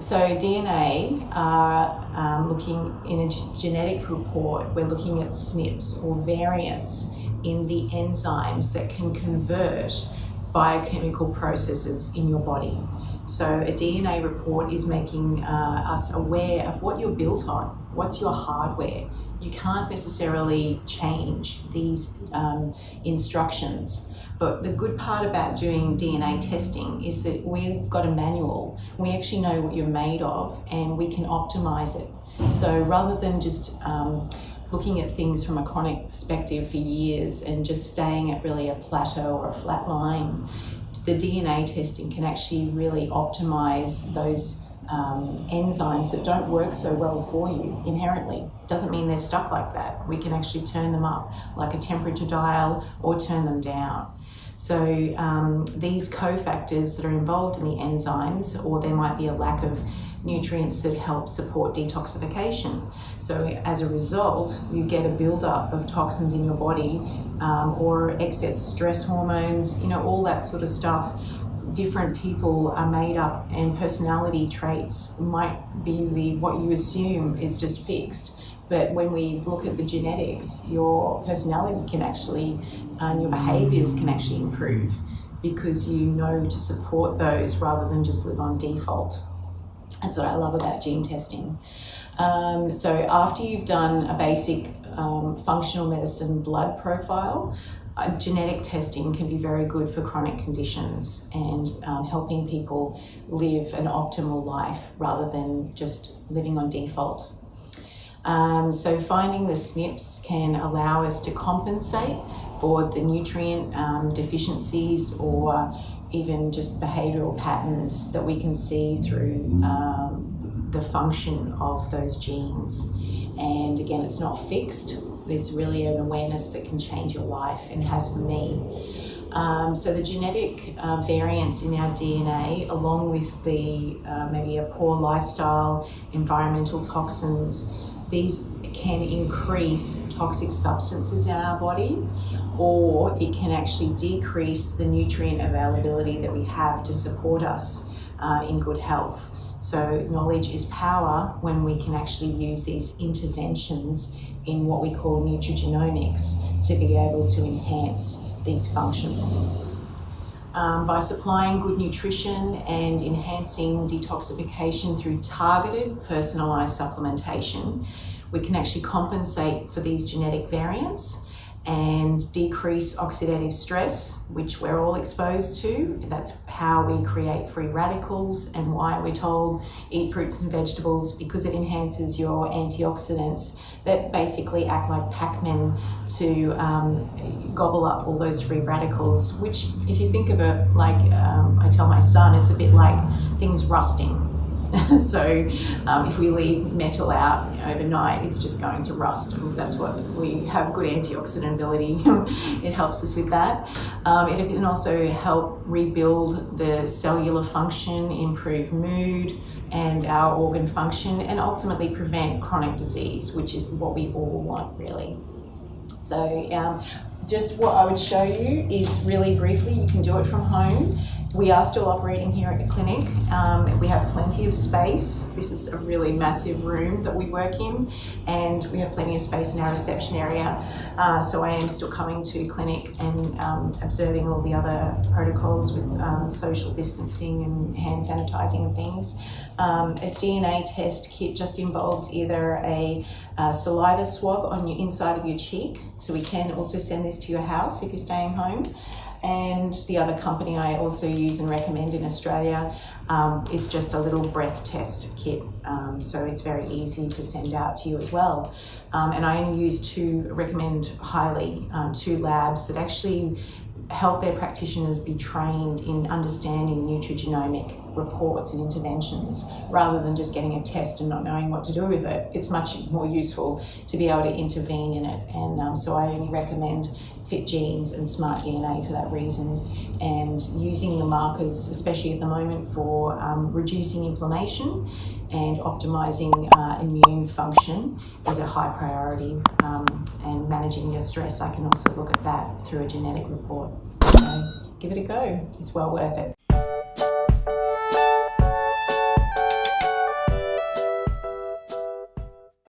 So DNA are looking in a genetic report, we're looking at SNPs or variants in the enzymes that can convert biochemical processes in your body. So a DNA report is making us aware of what you're built on, what's your hardware. You can't necessarily change these instructions. But the good part about doing DNA testing is that we've got a manual. We actually know what you're made of and we can optimize it. So rather than just looking at things from a chronic perspective for years and just staying at really a plateau or a flat line, the DNA testing can actually really optimize those enzymes that don't work so well for you inherently. Doesn't mean they're stuck like that. We can actually turn them up like a temperature dial or turn them down. So these cofactors that are involved in the enzymes, or there might be a lack of nutrients that help support detoxification. So as a result, you get a buildup of toxins in your body or excess stress hormones, all that sort of stuff. Different people are made up, and personality traits might be what you assume is just fixed. But when we look at the genetics, your personality can actually, and your behaviours can actually improve because you know to support those rather than just live on default. That's what I love about gene testing. So after you've done a basic functional medicine blood profile, genetic testing can be very good for chronic conditions and helping people live an optimal life rather than just living on default. So finding the SNPs can allow us to compensate for the nutrient deficiencies or even just behavioural patterns that we can see through the function of those genes. And again, it's not fixed. It's really an awareness that can change your life, and has for me. So the genetic variants in our DNA, along with the maybe a poor lifestyle, environmental toxins, these can increase toxic substances in our body, or it can actually decrease the nutrient availability that we have to support us in good health. So knowledge is power when we can actually use these interventions in what we call nutrigenomics to be able to enhance these functions. By supplying good nutrition and enhancing detoxification through targeted, personalised supplementation, we can actually compensate for these genetic variants and decrease oxidative stress, which we're all exposed to. That's how we create free radicals and why we're told eat fruits and vegetables, because it enhances your antioxidants that basically act like Pac-Men to gobble up all those free radicals, which if you think of it like, I tell my son, it's a bit like things rusting. So if we leave metal out overnight, it's just going to rust. And that's what we have good antioxidant ability. It helps us with that. It can also help rebuild the cellular function, improve mood and our organ function, and ultimately prevent chronic disease, which is what we all want, really. So just what I would show you is really briefly, you can do it from home. We are still operating here at the clinic. We have plenty of space. This is a really massive room that we work in, and we have plenty of space in our reception area. So I am still coming to clinic and observing all the other protocols with social distancing and hand sanitizing and things. A DNA test kit just involves either a saliva swab on your inside of your cheek, so we can also send this to your house if you're staying home. And the other company I also use and recommend in Australia is just a little breath test kit. So it's very easy to send out to you as well. And I only recommend highly two labs that actually help their practitioners be trained in understanding nutrigenomic reports and interventions, rather than just getting a test and not knowing what to do with it. It's much more useful to be able to intervene in it. And so I only recommend Fit Genes and Smart DNA for that reason, and using the markers, especially at the moment, for reducing inflammation and optimizing immune function is a high priority, and managing your stress. I can also look at that through a genetic report. So give it a go, it's well worth it.